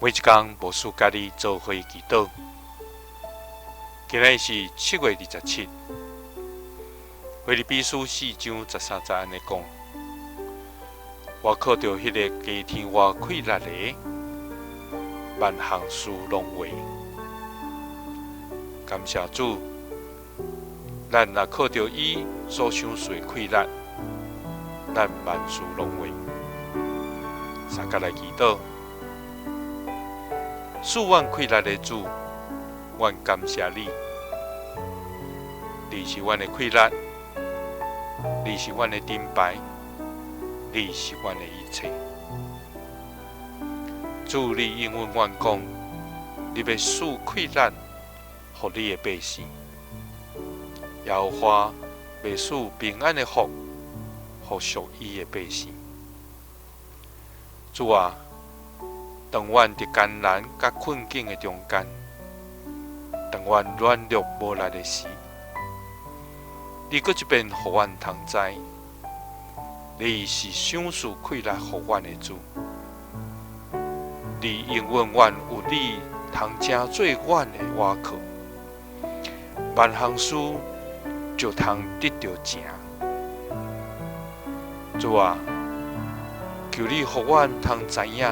每一天无事家己做伙祈祷。今日是7月27，腓立比书4章13节安尼讲：我靠着迄个加添我气力的，万项事拢为。感谢主，咱若靠着伊所想事的气力，咱万事拢为。三甲来祈祷，赐阮气力的主，阮感谢你。你是阮的气力，你是阮的顶牌，你是阮的一切。主，你应允阮讲，你要赐气力予你的百姓，耶和华要赐平安的福，予属伊的百姓。主啊，当阮伫艰难甲困境的中间，当阮软弱无力的时，你搁一遍予阮通知，你是赏赐气力予阮的主。你应允阮有你通成做阮的倚靠，万项事就通得到成。主啊，求你予阮通知影，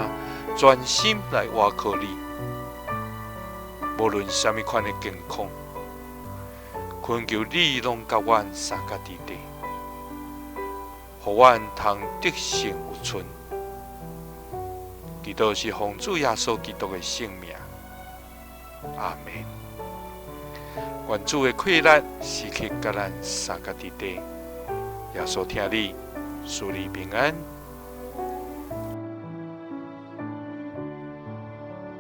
专心来倚靠你，无论什么款的境况，恳求你拢甲阮三甲伫地，予阮通得胜有存。祈祷是奉主耶稣基督的圣名，阿门。愿主的气力时刻甲咱三甲伫地，耶稣听你，赐你平安。